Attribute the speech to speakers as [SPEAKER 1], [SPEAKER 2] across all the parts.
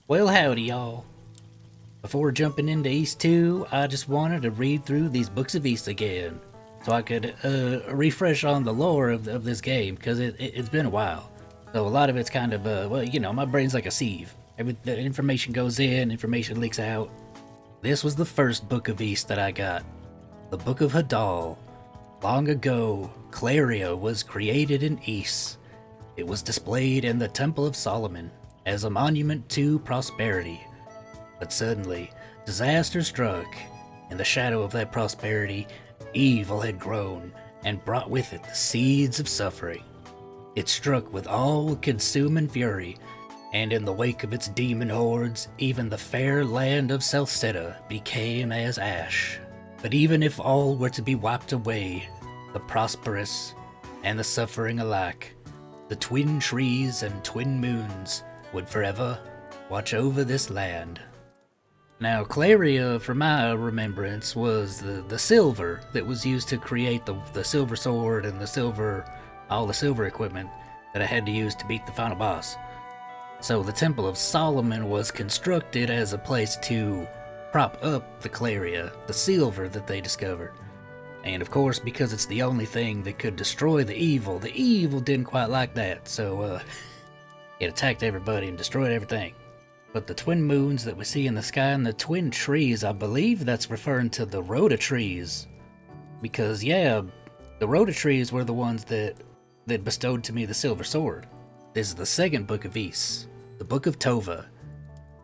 [SPEAKER 1] Well, howdy, y'all. Before jumping into East 2, I just wanted to read through these books of East again so I could refresh on the lore of this game because it's been a while. So a lot of it's kind of, my brain's like a sieve. The information goes in, information leaks out. This was the first book of East that I got. The Book of Adol. Long ago, Claria was created in East. It was displayed in the Temple of Solomon as a monument to prosperity. But suddenly, disaster struck. In the shadow of that prosperity, evil had grown and brought with it the seeds of suffering. It struck with all-consuming fury, and in the wake of its demon hordes, even the fair land of Selceta became as ash. But even if all were to be wiped away, the prosperous and the suffering alike, the twin trees and twin moons would forever watch over this land. Now, Claria, from my remembrance, was the silver that was used to create the silver sword and all the silver equipment that I had to use to beat the final boss. So the Temple of Solomon was constructed as a place to prop up the Claria, the silver that they discovered. And of course, because it's the only thing that could destroy the evil didn't quite like that, so it attacked everybody and destroyed everything. But the twin moons that we see in the sky and the twin trees, I believe that's referring to the Rhoda trees. Because, yeah, the Rhoda trees were the ones that bestowed to me the silver sword. This is the second book of East, the Book of Tova.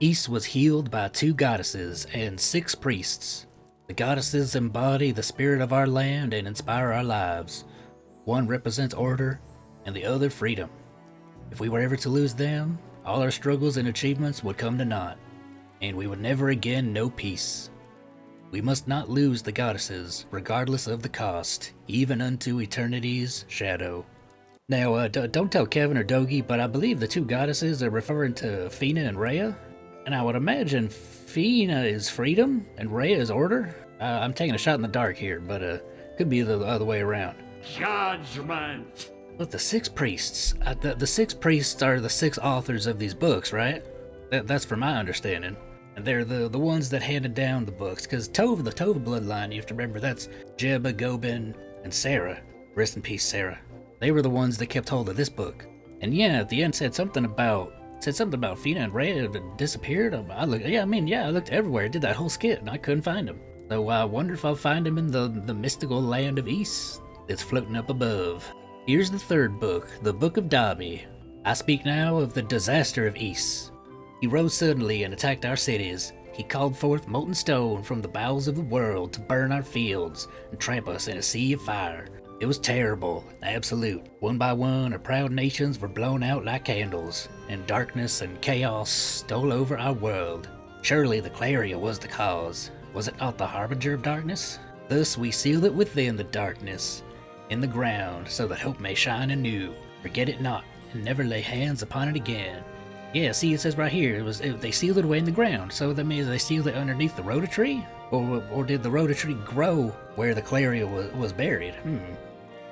[SPEAKER 1] East was healed by 2 goddesses and 6 priests. The goddesses embody the spirit of our land and inspire our lives. One represents order, and the other freedom. If we were ever to lose them, all our struggles and achievements would come to naught, and we would never again know peace. We must not lose the goddesses, regardless of the cost, even unto eternity's shadow. Now, don't tell Kevin or Dogi, but I believe the 2 goddesses are referring to Fina and Rhea, and I would imagine Fina is freedom and Rhea is order. I'm taking a shot in the dark here, but could be the other way around.
[SPEAKER 2] Judgment!
[SPEAKER 1] But the 6 priests, the 6 priests are the 6 authors of these books, right? That's from my understanding. And they're the ones that handed down the books, because the Tova bloodline, you have to remember, that's Jebba, Gobin, and Sarah. Rest in peace, Sarah. They were the ones that kept hold of this book. And yeah, at the end said something about Fina and Rhea that disappeared. I looked everywhere. I did that whole skit, and I couldn't find them. So I wonder if I'll find them in the mystical land of East that's floating up above. Here's the 3rd book, the Book of Dabi. I speak now of the disaster of East. He rose suddenly and attacked our cities. He called forth molten stone from the bowels of the world to burn our fields and tramp us in a sea of fire. It was terrible, absolute. One by one, our proud nations were blown out like candles, and darkness and chaos stole over our world. Surely the Claria was the cause. Was it not the harbinger of darkness? Thus we seal it within the darkness, in the ground, so that hope may shine anew. Forget it not, and never lay hands upon it again. Yeah, see, it says right here, they sealed it away in the ground, so that means they sealed it underneath the Rhoda tree? Or did the Rhoda tree grow where the Claria was buried?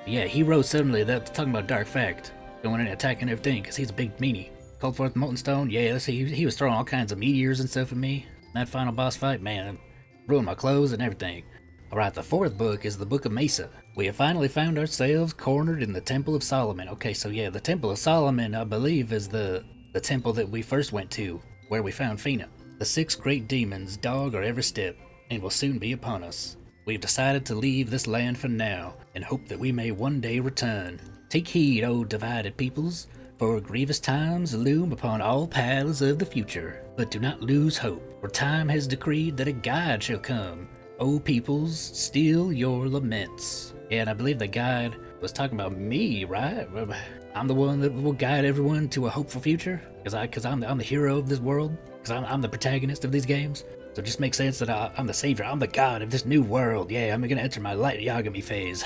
[SPEAKER 1] Yeah, he rose suddenly. That's talking about Dark Fact. Going in and attacking everything, because he's a big meanie. Called forth molten stone. Yeah, let's see, he was throwing all kinds of meteors and stuff at me. That final boss fight, man, ruined my clothes and everything. Alright, the 4th book is the Book of Mesa. We have finally found ourselves cornered in the Temple of Solomon. Okay, so yeah, the Temple of Solomon, I believe, is the temple that we first went to, where we found Fina. The 6 great demons dog our every step, and will soon be upon us. We've decided to leave this land for now, and hope that we may one day return. Take heed, O divided peoples, for grievous times loom upon all paths of the future. But do not lose hope, for time has decreed that a guide shall come. O peoples, still your laments. Yeah, and I believe the guide was talking about me, right? I'm the one that will guide everyone to a hopeful future, because I'm the hero of this world, because I'm the protagonist of these games. So it just makes sense that I'm the savior, I'm the god of this new world. Yeah, I'm gonna enter my light Yagami phase.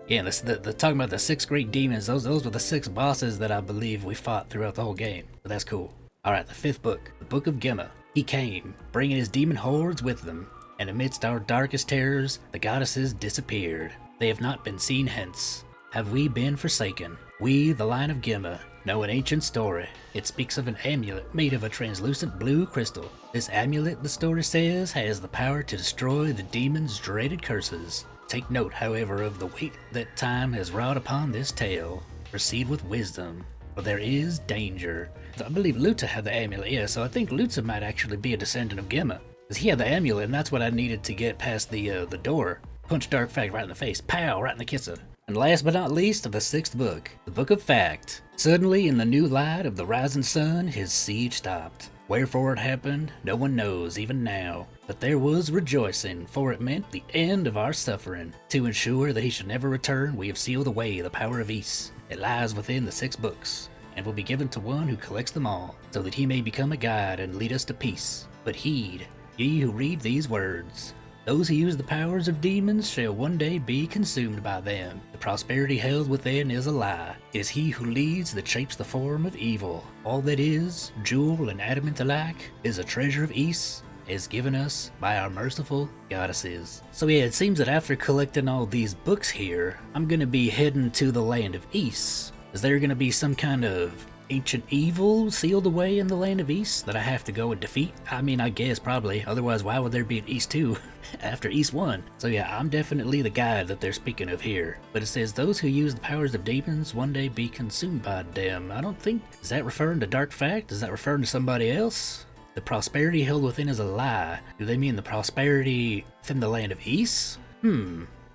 [SPEAKER 1] Yeah, the talking about the 6 great demons, those were the 6 bosses that I believe we fought throughout the whole game. But that's cool. Alright, the 5th book, the Book of Gemma. He came, bringing his demon hordes with them, and amidst our darkest terrors, the goddesses disappeared. They have not been seen hence. Have we been forsaken? We, the line of Gemma, know an ancient story. It speaks of an amulet made of a translucent blue crystal. This amulet, the story says, has the power to destroy the demon's dreaded curses. Take note, however, of the weight that time has wrought upon this tale. Proceed with wisdom, for there is danger. I believe Luta had the amulet, yeah, so I think Luta might actually be a descendant of Gemma. Because he had the amulet, and that's what I needed to get past the door. Punch Dark Fact right in the face. Pow! Right in the kisser. And last but not least, the sixth book, the Book of Fact. Suddenly, in the new light of the rising sun, his siege stopped. Wherefore it happened, no one knows, even now. But there was rejoicing, for it meant the end of our suffering. To ensure that he should never return, we have sealed away the power of Ys. It lies within the 6 books, and will be given to one who collects them all, so that he may become a guide and lead us to peace. But heed, ye who read these words. Those who use the powers of demons shall one day be consumed by them. The prosperity held within is a lie. It is he who leads that shapes the form of evil. All that is, jewel and adamant alike, is a treasure of Ys, as given us by our merciful goddesses. So yeah, it seems that after collecting all these books here, I'm gonna be heading to the land of Ys. Is there gonna be some kind of ancient evil sealed away in the land of Ys that I have to go and defeat? I mean, I guess probably. Otherwise, why would there be an Ys 2 after Ys 1? So yeah, I'm definitely the guy that they're speaking of here. But it says, those who use the powers of demons one day be consumed by them. I don't think... Is that referring to Dark Fact? Is that referring to somebody else? The prosperity held within is a lie. Do they mean the prosperity within the land of Ys?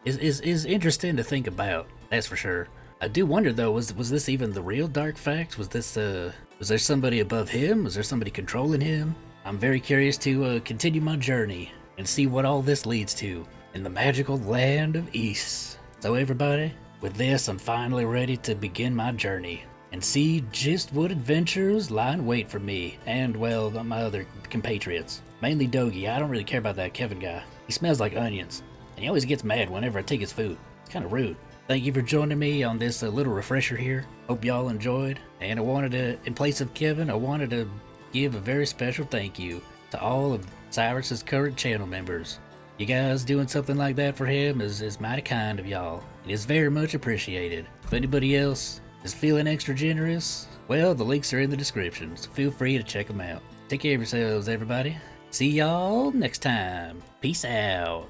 [SPEAKER 1] Is interesting to think about. That's for sure. I do wonder though, was this even the real Dark Fact? Was there somebody above him? Was there somebody controlling him? I'm very curious to continue my journey and see what all this leads to in the magical land of Ys. So everybody, with this I'm finally ready to begin my journey and see just what adventures lie in wait for me and, well, my other compatriots. Mainly Dogi. I don't really care about that Kevin guy. He smells like onions, and he always gets mad whenever I take his food. It's kind of rude. Thank you for joining me on this little refresher here. Hope y'all enjoyed. And I wanted to, in place of Kevin, I wanted to give a very special thank you to all of Cyrus's current channel members. You guys doing something like that for him is mighty kind of y'all. It is very much appreciated. If anybody else is feeling extra generous, well, the links are in the description, so feel free to check them out. Take care of yourselves, everybody. See y'all next time. Peace out.